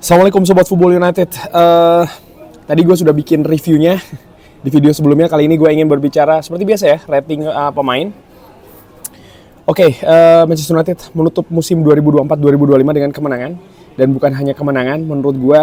Assalamualaikum Sobat Football United. Tadi gue sudah bikin reviewnya di video sebelumnya. Kali ini gue ingin berbicara seperti biasa ya, rating pemain. Manchester United menutup musim 2024-2025 dengan kemenangan. Dan bukan hanya kemenangan, menurut gue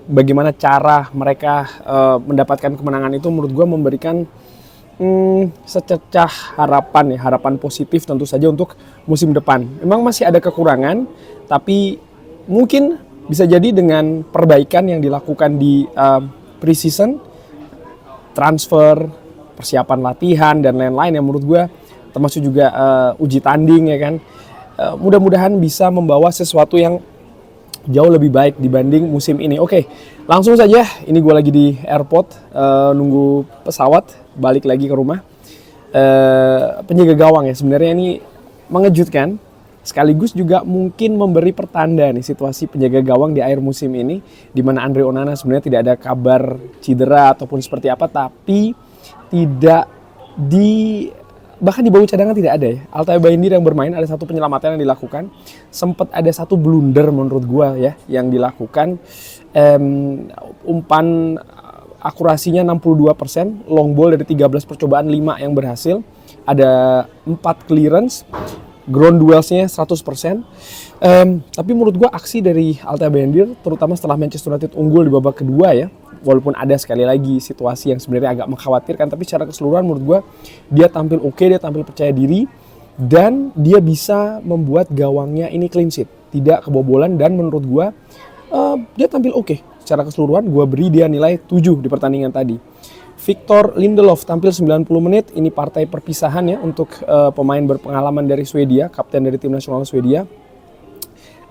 bagaimana cara mereka mendapatkan kemenangan itu menurut gue memberikan secercah harapan positif tentu saja untuk musim depan. Memang masih ada kekurangan, tapi mungkin bisa jadi dengan perbaikan yang dilakukan di pre-season, transfer, persiapan latihan, dan lain-lain yang menurut gue termasuk juga uji tanding ya kan. Mudah-mudahan bisa membawa sesuatu yang jauh lebih baik dibanding musim ini. Langsung saja, ini gue lagi di airport, nunggu pesawat, balik lagi ke rumah. Penjaga gawang ya, sebenarnya ini mengejutkan. Sekaligus juga mungkin memberi pertanda nih situasi penjaga gawang di akhir musim ini, di mana Andre Onana sebenarnya tidak ada kabar cedera ataupun seperti apa, tapi bahkan di bawah cadangan tidak ada ya. Altay Bayindir yang bermain, ada satu penyelamatan yang dilakukan, sempat ada satu blunder menurut gua ya yang dilakukan. Umpan akurasinya 62%, long ball dari 13 percobaan 5 yang berhasil, ada 4 clearance. Ground duelsnya 100%. Tapi menurut gue aksi dari Altay Bayindir, terutama setelah Manchester United unggul di babak kedua ya, walaupun ada sekali lagi situasi yang sebenarnya agak mengkhawatirkan, tapi secara keseluruhan menurut gue dia tampil oke, dia tampil percaya diri, dan dia bisa membuat gawangnya ini clean sheet, tidak kebobolan, dan menurut gue dia tampil oke. Secara keseluruhan gue beri dia nilai 7 di pertandingan tadi. Victor Lindelof tampil 90 menit, ini partai perpisahan ya untuk pemain berpengalaman dari Swedia, kapten dari tim nasional Swedia.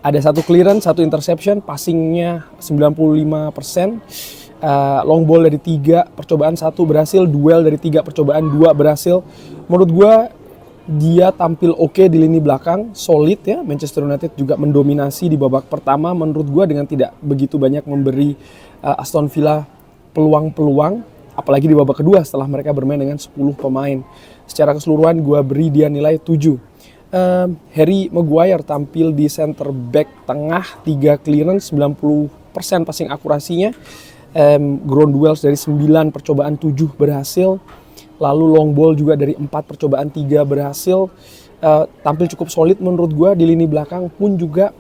Ada satu clearance, satu interception, passingnya 95%, long ball dari 3 percobaan 1 berhasil, duel dari 3 percobaan 2 berhasil. Menurut gue dia tampil oke di lini belakang, solid ya. Manchester United juga mendominasi di babak pertama menurut gue dengan tidak begitu banyak memberi Aston Villa peluang-peluang. Apalagi di babak kedua setelah mereka bermain dengan 10 pemain. Secara keseluruhan gue beri dia nilai 7. Harry Maguire tampil di center back tengah, 3 clearance, 90% passing akurasinya. Ground duels dari 9 percobaan 7 berhasil. Lalu long ball juga dari 4 percobaan 3 berhasil. Tampil cukup solid menurut gue. Di lini belakang pun juga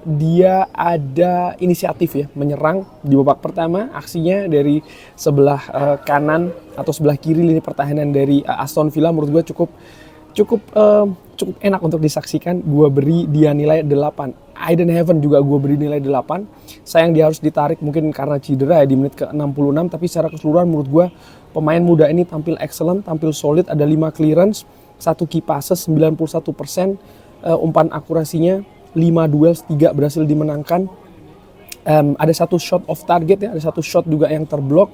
dia ada inisiatif ya, menyerang di babak pertama. Aksinya dari sebelah kanan atau sebelah kiri lini pertahanan dari Aston Villa menurut gue cukup enak untuk disaksikan. Gue beri dia nilai 8. Aiden Heaven juga gue beri nilai 8. Sayang dia harus ditarik mungkin karena cedera ya di menit ke-66, tapi secara keseluruhan menurut gue pemain muda ini tampil excellent, tampil solid, ada 5 clearance, 1 key passes, 91%, umpan akurasinya 5 duels, 3 berhasil dimenangkan. Ada satu shot off target ya, ada satu shot juga yang terblok.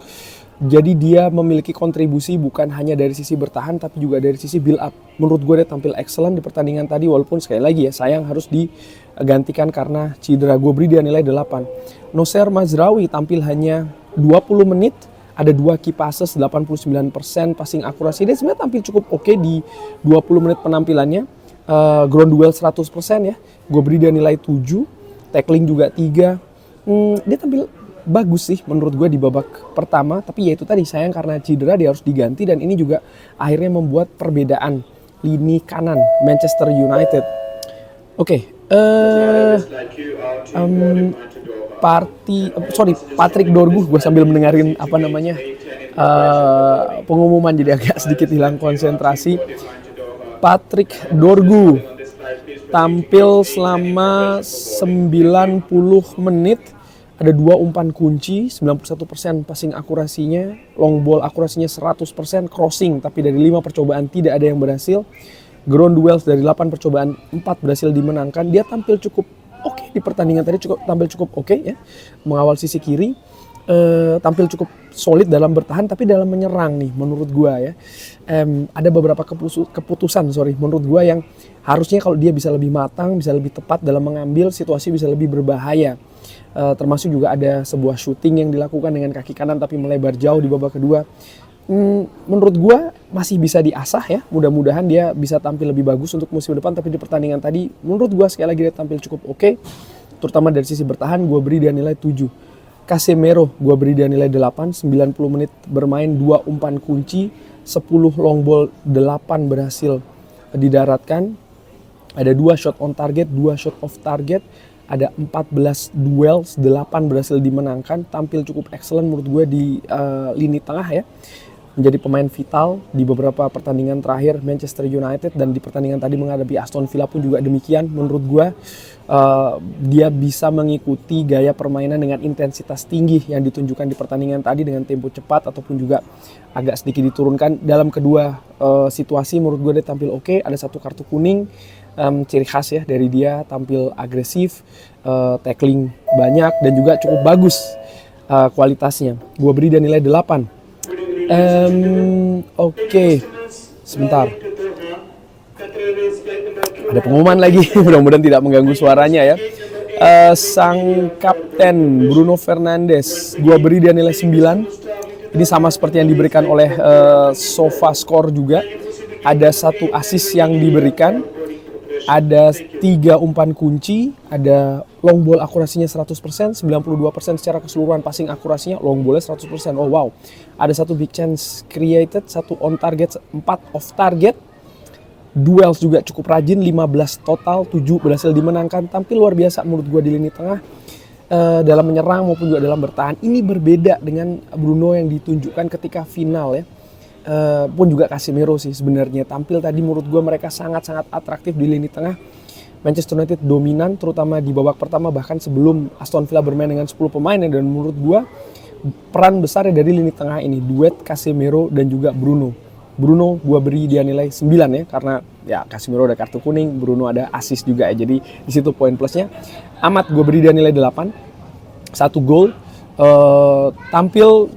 Jadi dia memiliki kontribusi bukan hanya dari sisi bertahan tapi juga dari sisi build up. Menurut gue dia tampil excellent di pertandingan tadi, walaupun sekali lagi ya sayang harus digantikan karena cedera. Gue beri dia nilai 8. Noser Mazraoui tampil hanya 20 menit, ada 2 key passes, 89% passing akurasi. Dia sebenarnya tampil cukup oke di 20 menit penampilannya. Ground duel 100% ya, gue beri dia nilai 7, tackling juga 3. Dia tampil bagus sih menurut gue di babak pertama, tapi ya itu tadi sayang karena cedera dia harus diganti, dan ini juga akhirnya membuat perbedaan lini kanan Manchester United. Patrick Dorgu, gue sambil mendengarin pengumuman jadi agak sedikit hilang konsentrasi. Patrick Dorgu tampil selama 90 menit, ada 2 umpan kunci, 91% passing akurasinya, long ball akurasinya 100%, crossing tapi dari 5 percobaan tidak ada yang berhasil. Ground duels dari 8 percobaan 4 berhasil dimenangkan. Dia tampil cukup oke di pertandingan tadi, tampil cukup oke ya, mengawal sisi kiri. Tampil cukup solid dalam bertahan, tapi dalam menyerang nih menurut gue ya ada beberapa keputusan menurut gue yang harusnya kalau dia bisa lebih matang, bisa lebih tepat dalam mengambil situasi, bisa lebih berbahaya. Termasuk juga ada sebuah shooting yang dilakukan dengan kaki kanan tapi melebar jauh di babak kedua. Menurut gue masih bisa diasah ya, mudah-mudahan dia bisa tampil lebih bagus untuk musim depan. Tapi di pertandingan tadi menurut gue sekali lagi dia tampil cukup oke. terutama dari sisi bertahan, gue beri dia nilai 7. Casemiro gue beri dia nilai 8, 90 menit bermain, 2 umpan kunci, 10 long ball, 8 berhasil didaratkan. Ada 2 shot on target, 2 shot off target, ada 14 duels, 8 berhasil dimenangkan. Tampil cukup excellent menurut gue di lini tengah ya. Menjadi pemain vital di beberapa pertandingan terakhir Manchester United, dan di pertandingan tadi menghadapi Aston Villa pun juga demikian. Menurut gue dia bisa mengikuti gaya permainan dengan intensitas tinggi yang ditunjukkan di pertandingan tadi dengan tempo cepat ataupun juga agak sedikit diturunkan. Dalam kedua situasi menurut gue dia tampil oke. Ada 1 kartu kuning, ciri khas ya dari dia, tampil agresif, tackling banyak dan juga cukup bagus kualitasnya. Gue beri dia nilai 8. Oke. Sebentar. Ada pengumuman lagi, mudah-mudahan tidak mengganggu suaranya ya. Sang kapten Bruno Fernandes, gua beri dia nilai 9. Ini sama seperti yang diberikan oleh SofaScore juga. Ada 1 assist yang diberikan, ada 3 umpan kunci, ada long ball akurasinya 100%, 92% secara keseluruhan passing akurasinya, long ballnya 100%. Oh wow. Ada 1 big chance created, 1 on target, 4 off target. Duels juga cukup rajin, 15 total, 7 berhasil dimenangkan. Tampil luar biasa menurut gue di lini tengah, dalam menyerang maupun juga dalam bertahan. Ini berbeda dengan Bruno yang ditunjukkan ketika final ya. Pun juga Casemiro sih sebenarnya. Tampil tadi menurut gue mereka sangat-sangat atraktif di lini tengah. Manchester United dominan terutama di babak pertama, bahkan sebelum Aston Villa bermain dengan 10 pemain. Dan menurut gue peran besar dari lini tengah ini, duet Casemiro dan juga Bruno. Bruno gue beri dia nilai 9 ya, karena ya Casemiro ada kartu kuning, Bruno ada assist juga ya, jadi di situ poin plusnya. Amat gue beri dia nilai 8, 1 gol, tampil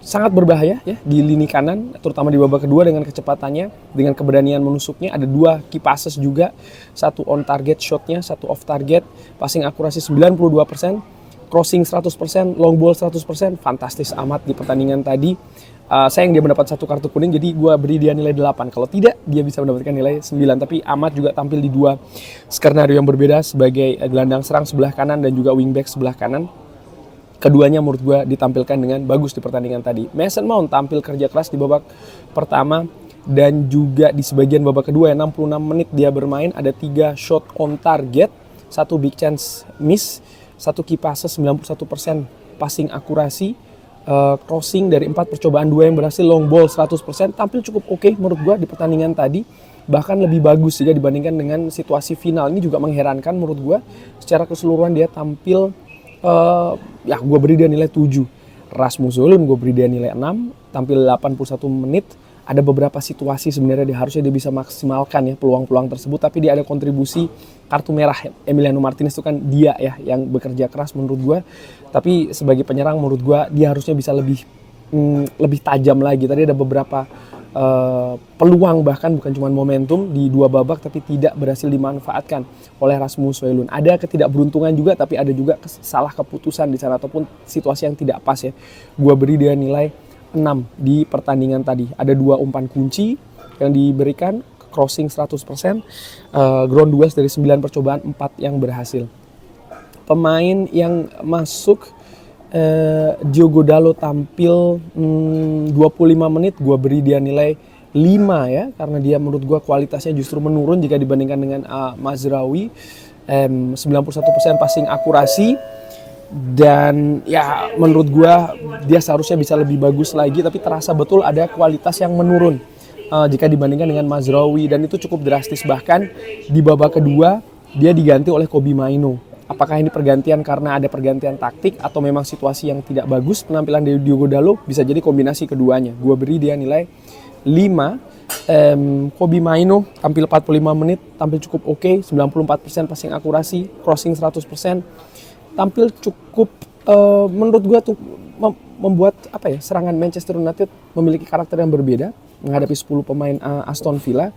sangat berbahaya ya di lini kanan, terutama di babak kedua dengan kecepatannya, dengan keberanian menusuknya. Ada 2 key passes juga, 1 on target shotnya, 1 off target, passing akurasi 92%, crossing 100%, long ball 100%, fantastis amat di pertandingan tadi. Sayang dia mendapat 1 kartu kuning, jadi gue beri dia nilai 8. Kalau tidak, dia bisa mendapatkan nilai 9. Tapi Amat juga tampil di 2 skenario yang berbeda sebagai gelandang serang sebelah kanan dan juga wingback sebelah kanan. Keduanya menurut gue ditampilkan dengan bagus di pertandingan tadi. Mason Mount tampil kerja keras di babak pertama dan juga di sebagian babak kedua ya, 66 menit dia bermain. Ada 3 shot on target, 1 big chance miss, 1 key passes, 91% passing akurasi, crossing dari 4 percobaan 2 yang berhasil, long ball 100%. Tampil cukup oke menurut gue di pertandingan tadi, bahkan lebih bagus juga dibandingkan dengan situasi final. Ini juga mengherankan menurut gue, secara keseluruhan dia tampil ya gue beri dia nilai 7. Rasmus Højlund gue beri dia nilai 6, tampil 81 menit. Ada beberapa situasi sebenarnya harusnya dia bisa maksimalkan ya peluang-peluang tersebut, tapi dia ada kontribusi kartu merah. Emiliano Martinez itu kan dia ya yang bekerja keras menurut gue, tapi sebagai penyerang menurut gue dia harusnya bisa lebih tajam lagi. Tadi ada beberapa peluang, bahkan bukan cuma momentum di 2 babak, tapi tidak berhasil dimanfaatkan oleh Rasmus Højlund. Ada ketidakberuntungan juga, tapi ada juga salah keputusan di sana ataupun situasi yang tidak pas ya. Gue beri dia nilai 6 di pertandingan tadi. Ada 2 umpan kunci yang diberikan, crossing 100%, ground duels dari 9 percobaan, 4 yang berhasil. Pemain yang masuk, Diogo Dalot tampil 25 menit, gue beri dia nilai 5 ya, karena dia menurut gue kualitasnya justru menurun jika dibandingkan dengan Mazraoui. 91% passing akurasi, dan ya menurut gue dia seharusnya bisa lebih bagus lagi, tapi terasa betul ada kualitas yang menurun jika dibandingkan dengan Mazraoui, dan itu cukup drastis. Bahkan di babak kedua dia diganti oleh Kobbie Mainoo. Apakah ini pergantian karena ada pergantian taktik atau memang situasi yang tidak bagus penampilan dari Diogo Dalot? Bisa jadi kombinasi keduanya. Gue beri dia nilai 5. Kobbie Mainoo tampil 45 menit, tampil cukup oke, 94% passing akurasi, crossing 100%. Tampil cukup menurut gue tuh membuat serangan Manchester United memiliki karakter yang berbeda menghadapi 10 pemain Aston Villa.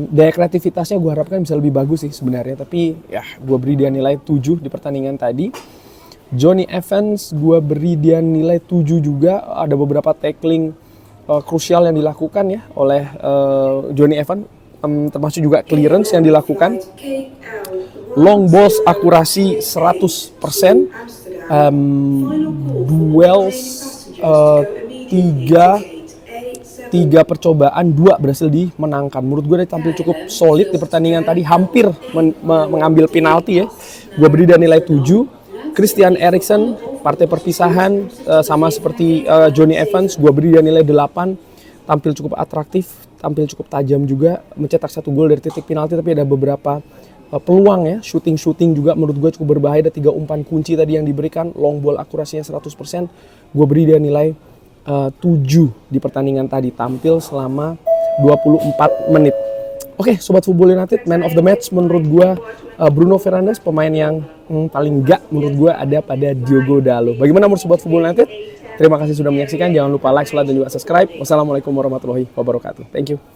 Daya kreativitasnya gue harapkan bisa lebih bagus sih sebenarnya, tapi ya gue beri dia nilai 7 di pertandingan tadi. Jonny Evans gue beri dia nilai 7 juga. Ada beberapa tackling krusial yang dilakukan ya oleh Jonny Evans, termasuk juga clearance yang dilakukan. long balls akurasi 100%, duels tiga percobaan, 2 berhasil dimenangkan. Menurut gue dia tampil cukup solid di pertandingan tadi, hampir mengambil penalti ya. Gue beri dia nilai 7. Christian Eriksen, partai perpisahan, sama seperti Johnny Evans, gue beri dia nilai 8. Tampil cukup atraktif, tampil cukup tajam juga, mencetak 1 gol dari titik penalti, tapi ada beberapa peluang ya, shooting juga menurut gue cukup berbahaya. Ada 3 umpan kunci tadi yang diberikan, long ball akurasinya 100%. Gue beri dia nilai 7 di pertandingan tadi, tampil selama 24 menit. Oke, Sobat Football United, man of the match menurut gue Bruno Fernandes, pemain yang paling enggak menurut gue ada pada Diogo Dalot. Bagaimana menurut Sobat Football United? Terima kasih sudah menyaksikan, jangan lupa like, share, dan juga subscribe. Wassalamualaikum warahmatullahi wabarakatuh. Thank you.